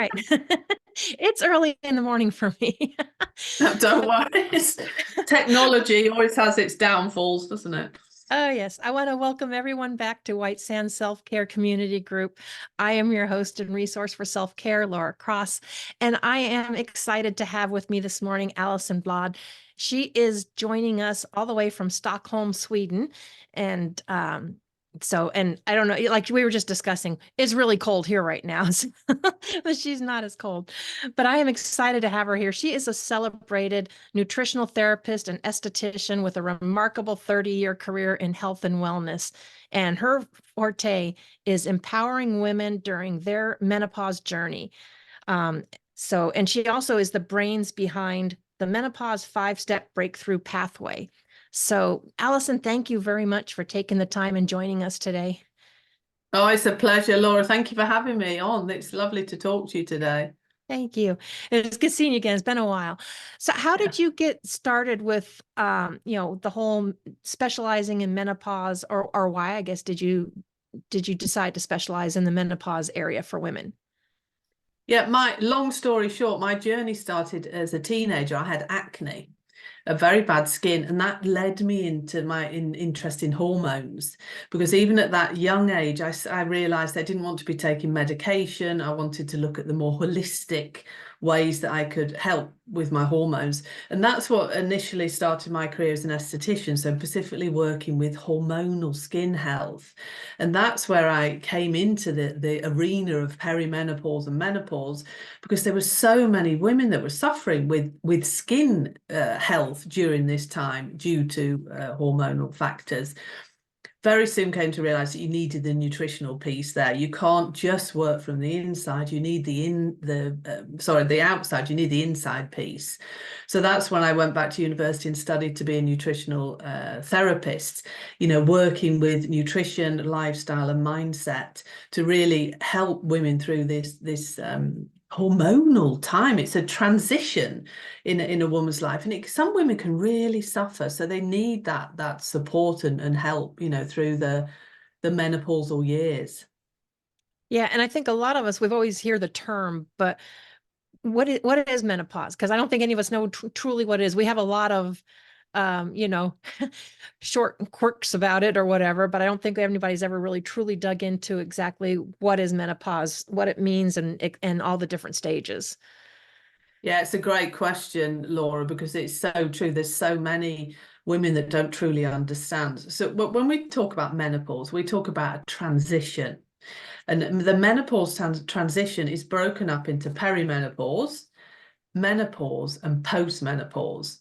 right. It's early in the morning for me. Don't worry. Technology always has its downfalls, doesn't it? Oh, yes. I want to welcome everyone back to White Sands Selfcare Community Group. I am your host and resource for self-care, Laura Cross, and I am excited to have with me this morning Allison Blad. She is joining us all the way from Stockholm, Sweden. And and I don't know, like we were just discussing, it's really cold here right now, but she's not as cold. But I am excited to have her here. She is a celebrated nutritional therapist and esthetician with a remarkable 30-year career in health and wellness. And her forte is empowering women during their menopause journey. And she also is the brains behind the Menopause 5-step breakthrough pathway. So, Allison, thank you very much for taking the time and joining us today. Oh, it's a pleasure, Laura. Thank you for having me on. It's lovely to talk to you today. Thank you. It's good seeing you again. It's been a while. So how Yeah. did you get started with the whole specializing in menopause, or why, I guess, did you decide to specialize in the menopause area for women? Yeah, my long story short, my journey started as a teenager. I had acne, a very bad skin, and that led me into my interest in hormones, because even at that young age I realized I didn't want to be taking medication. I wanted to look at the more holistic ways that I could help with my hormones, and that's what initially started my career as an esthetician, so specifically working with hormonal skin health. And that's where I came into the arena of perimenopause and menopause, because there were so many women that were suffering with skin health during this time due to hormonal factors. Very soon came to realize that you needed the nutritional piece there. You can't just work from the inside. You need the outside. You need the inside piece. So that's when I went back to university and studied to be a nutritional therapist, working with nutrition, lifestyle, and mindset to really help women through this hormonal time. It's a transition in a woman's life, and some women can really suffer, so they need that support and help, through the menopausal years. Yeah, and I think a lot of us, we've always hear the term, but what is menopause? Because I don't think any of us know truly what it is. We have a lot of short quirks about it or whatever, but I don't think anybody's ever really truly dug into exactly what is menopause, what it means, and all the different stages. Yeah, it's a great question, Laura, because it's so true. There's so many women that don't truly understand. So when we talk about menopause, we talk about a transition. And the menopause transition is broken up into perimenopause, menopause, and postmenopause.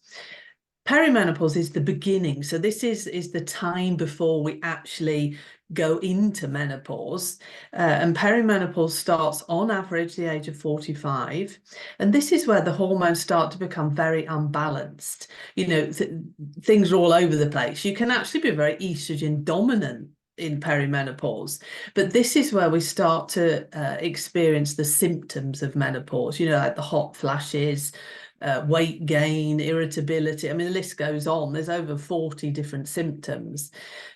Perimenopause is the beginning. So this is the time before we actually go into menopause. And perimenopause starts on average the age of 45. And this is where the hormones start to become very unbalanced. Things are all over the place. You can actually be very estrogen dominant in perimenopause, but this is where we start to experience the symptoms of menopause, like the hot flashes, weight gain, irritability. I mean, the list goes on. There's over 40 different symptoms.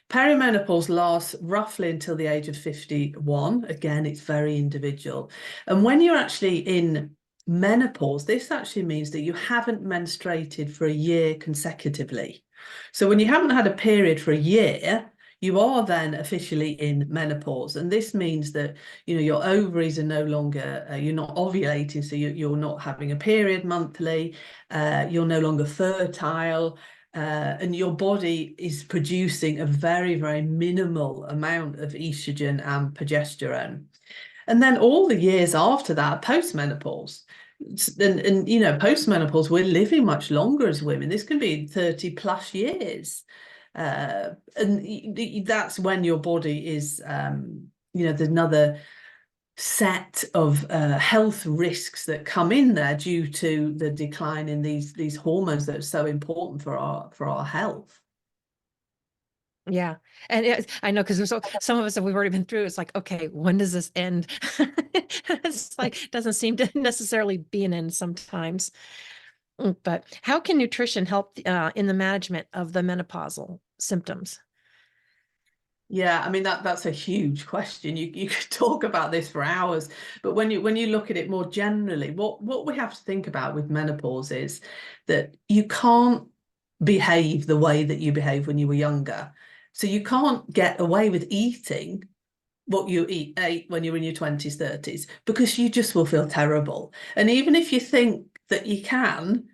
Perimenopause lasts roughly until the age of 51. Again, it's very individual. And when you're actually in menopause, this actually means that you haven't menstruated for a year consecutively. So when you haven't had a period for a year, you are then officially in menopause. And this means that, your ovaries are no longer, you're not ovulating, so you're not having a period monthly, you're no longer fertile, and your body is producing a very, very minimal amount of estrogen and progesterone. And then all the years after that, post-menopause. And post-menopause, we're living much longer as women. This can be 30 plus years. And that's when your body is, there's another set of health risks that come in there due to the decline in these hormones that are so important for our health. Yeah. And I know, because some of us that we've already been through, it's like, okay, when does this end? It's like, doesn't seem to necessarily be an end sometimes. But how can nutrition help in the management of the menopausal symptoms? Yeah, I mean that's a huge question. You could talk about this for hours, but when you look at it more generally, what we have to think about with menopause is that you can't behave the way that you behaved when you were younger. So you can't get away with eating what you ate when you're in your 20s, 30s, because you just will feel terrible. And even if you think that you can,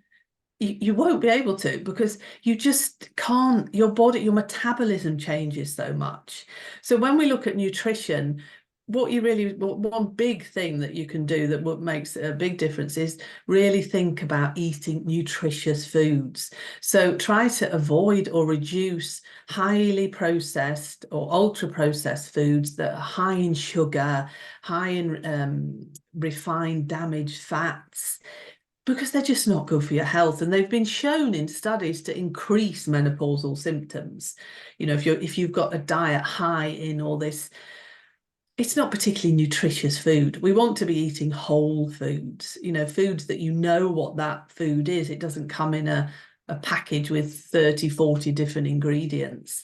you won't be able to, because you just can't. Your body, your metabolism changes so much. So when we look at nutrition, one big thing that you can do that what makes a big difference is really think about eating nutritious foods. So try to avoid or reduce highly processed or ultra processed foods that are high in sugar, high in refined damaged fats, because they're just not good for your health, and they've been shown in studies to increase menopausal symptoms. If you've got a diet high in all this, it's not particularly nutritious food. We want to be eating whole foods, foods that you know what that food is. It doesn't come in a package with 30, 40 different ingredients.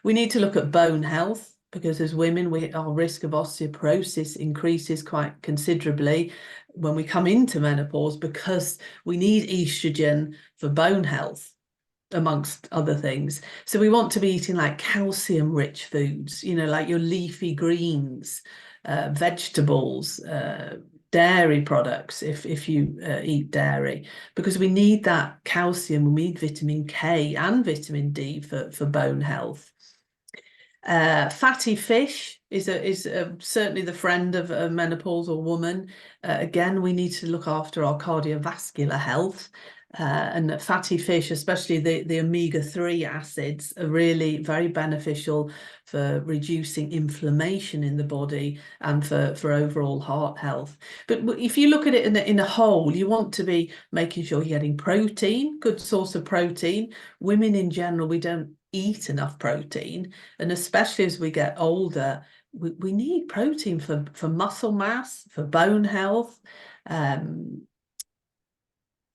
We need to look at bone health, because as women, our risk of osteoporosis increases quite considerably when we come into menopause, because we need estrogen for bone health, amongst other things. So we want to be eating like calcium rich foods, like your leafy greens, vegetables, dairy products, if you eat dairy, because we need that calcium. We need vitamin K and vitamin D for bone health. Fatty fish is certainly the friend of a menopausal woman. Again, we need to look after our cardiovascular health. And fatty fish, especially the omega-3 acids, are really very beneficial for reducing inflammation in the body and for overall heart health. But if you look at it in a whole, you want to be making sure you're getting protein, good source of protein. Women in general, we don't eat enough protein, and especially as we get older, we need protein for muscle mass, for bone health.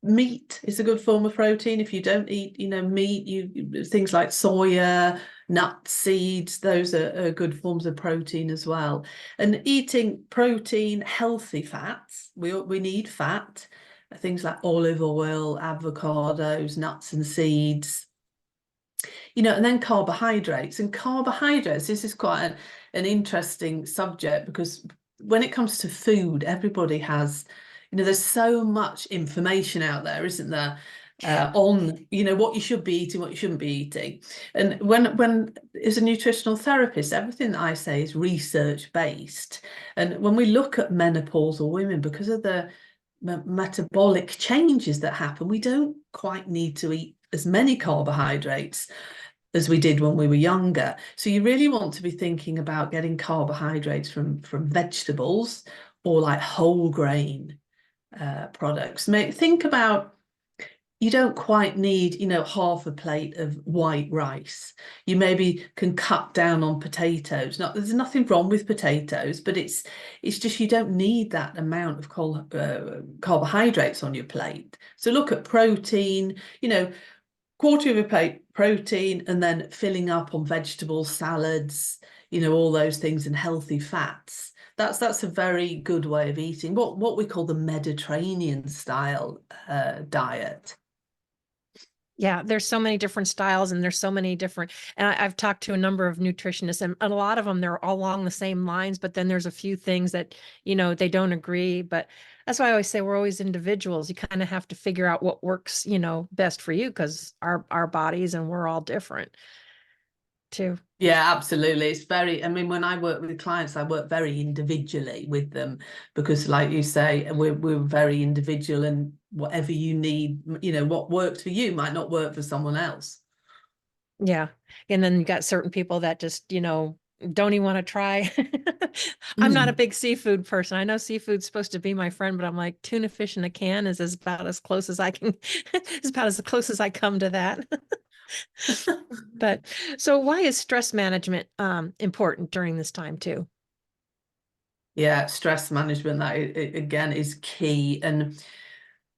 Meat is a good form of protein. If you don't eat, meat, things like soya, nuts, seeds, those are good forms of protein as well. And eating protein, healthy fats, we need fat, things like olive oil, avocados, nuts and seeds, and then carbohydrates. And carbohydrates, this is quite an interesting subject, because when it comes to food, everybody has, there's so much information out there, isn't there, on, what you should be eating, what you shouldn't be eating. And when as a nutritional therapist, everything that I say is research based. And when we look at menopausal women, because of the metabolic changes that happen, we don't quite need to eat as many carbohydrates as we did when we were younger. So you really want to be thinking about getting carbohydrates from vegetables, or like whole grain products. Think about, you don't quite need, half a plate of white rice. You maybe can cut down on potatoes. There's nothing wrong with potatoes, but it's just you don't need that amount of carbohydrates on your plate. So look at protein, quarter of a plate protein, and then filling up on vegetables, salads, all those things, and healthy fats. That's a very good way of eating, what we call the Mediterranean style diet. Yeah, there's so many different styles, and there's so many different, and I've talked to a number of nutritionists, and a lot of them, they're all along the same lines, but then there's a few things that, they don't agree. But that's why I always say we're always individuals. You kind of have to figure out what works, best for you, because our bodies, and we're all different too. Yeah, absolutely. I mean, when I work with clients, I work very individually with them, because like you say, we're very individual, and whatever you need, what works for you might not work for someone else. Yeah. And then you got certain people that just, don't even want to try. I'm not a Mm. big seafood person. I know seafood's supposed to be my friend, but I'm like, tuna fish in a can is about as close as I can, is about as close as I come to that. But so why is stress management important during this time too? Yeah, stress management, that again is key. And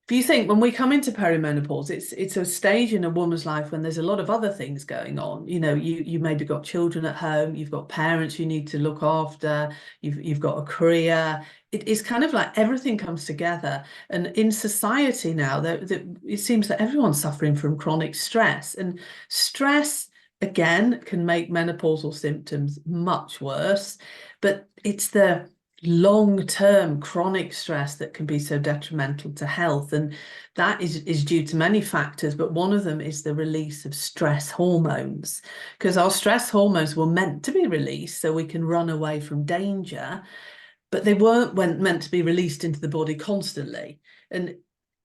If you think when we come into perimenopause, it's a stage in a woman's life when there's a lot of other things going on. You know, you maybe got children at home, you've got parents you need to look after, you've got a career. It's kind of like everything comes together. And in society now, it seems that everyone's suffering from chronic stress. And stress, again, can make menopausal symptoms much worse. But it's the long-term chronic stress that can be so detrimental to health, and that is due to many factors, but one of them is the release of stress hormones, because our stress hormones were meant to be released so we can run away from danger, but they weren't meant to be released into the body constantly. And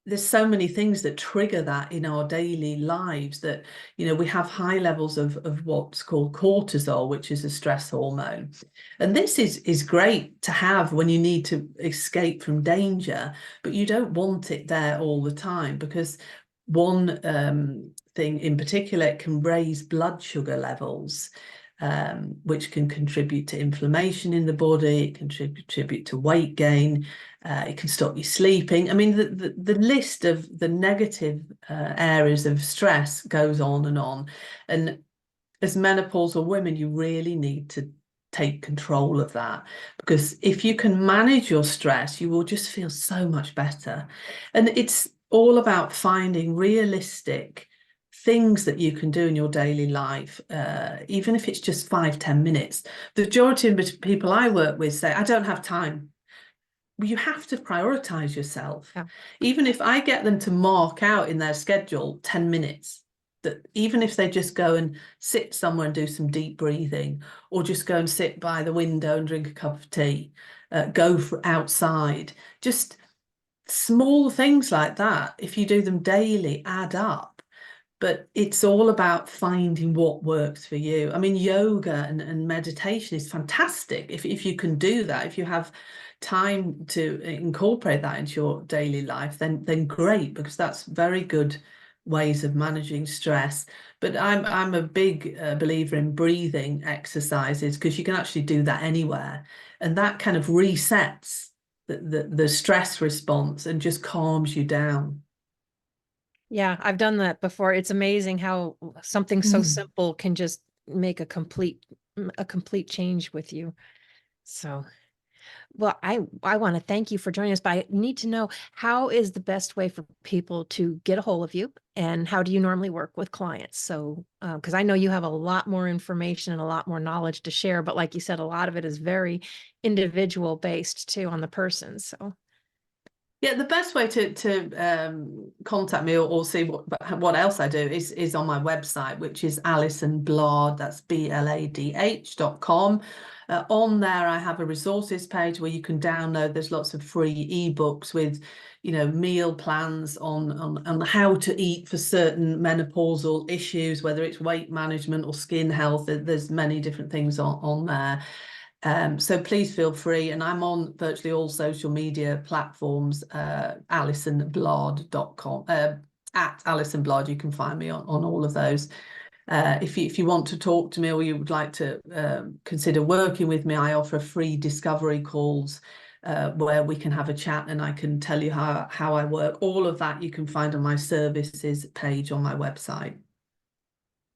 there's so many things that trigger that in our daily lives that, you know, we have high levels of what's called cortisol, which is a stress hormone. And this is great to have when you need to escape from danger, but you don't want it there all the time, because one thing in particular, it can raise blood sugar levels, which can contribute to inflammation in the body. It can contribute to weight gain. It can stop you sleeping. I mean, the list of the negative areas of stress goes on and on. And as menopausal women, you really need to take control of that, because if you can manage your stress, you will just feel so much better. And it's all about finding realistic things that you can do in your daily life, even if it's just 5-10 minutes. The majority of people I work with say, I don't have time. Well, you have to prioritize yourself. Yeah. Even if I get them to mark out in their schedule 10 minutes, that even if they just go and sit somewhere and do some deep breathing, or just go and sit by the window and drink a cup of tea, go for outside, just small things like that, if you do them daily, add up. But it's all about finding what works for you. I mean, yoga and meditation is fantastic if you can do that. If you have time to incorporate that into your daily life, then great, because that's very good ways of managing stress. But I'm a big believer in breathing exercises, because you can actually do that anywhere, and that kind of resets the stress response and just calms you down. Yeah, I've done that before. It's amazing how something so simple can just make a complete change with you. So, well, I want to thank you for joining us, but I need to know, how is the best way for people to get a hold of you, and how do you normally work with clients? So, because I know you have a lot more information and a lot more knowledge to share, but like you said, a lot of it is very individual based too on the person. So, Yeah, the best way to contact me, or see what else I do is on my website, which is Alison Bladh, that's BLADH.com. On there, I have a resources page where you can download. There's lots of free ebooks with, you know, meal plans on how to eat for certain menopausal issues, whether it's weight management or skin health. There's many different things on there. So please feel free, and I'm on virtually all social media platforms, alisonbladh.com, at Alison Bladh. You can find me on all of those. If you want to talk to me, or you would like to consider working with me, I offer free discovery calls where we can have a chat, and I can tell you how I work. All of that you can find on my services page on my website.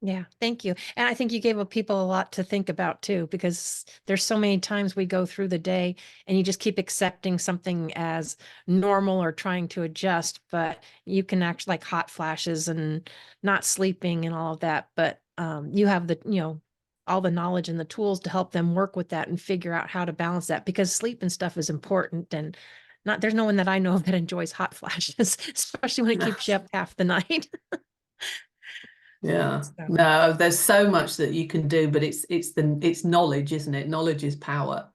yeah, thank you. And I think you gave people a lot to think about too, because there's so many times we go through the day and you just keep accepting something as normal or trying to adjust, but you can actually, like hot flashes and not sleeping and all of that. But you have all the knowledge and the tools to help them work with that and figure out how to balance that, because sleep and stuff is important. And there's no one that I know of that enjoys hot flashes, especially when it keeps you up half the night. Yeah, So. no, there's so much that you can do, but it's knowledge, isn't it? Knowledge is power.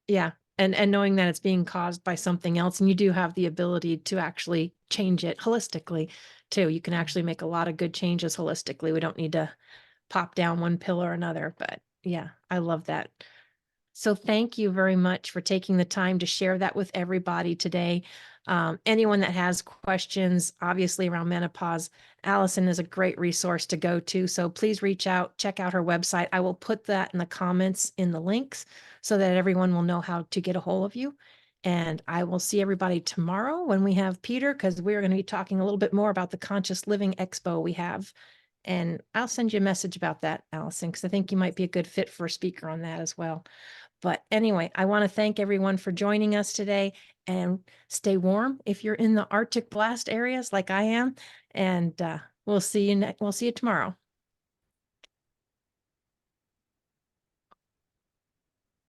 Yeah. And knowing that it's being caused by something else, and you do have the ability to actually change it holistically too. You can actually make a lot of good changes holistically. We don't need to pop down one pill or another, but yeah, I love that. So thank you very much for taking the time to share that with everybody today. Anyone that has questions, obviously around menopause, Alison is a great resource to go to. So please reach out, check out her website. I will put that in the comments in the links so that everyone will know how to get a hold of you. And I will see everybody tomorrow when we have Peter, because we're going to be talking a little bit more about the Conscious Living Expo we have. And I'll send you a message about that, Allison, because I think you might be a good fit for a speaker on that as well. But anyway, I want to thank everyone for joining us today, and stay warm if you're in the Arctic blast areas like I am. And we'll see you tomorrow.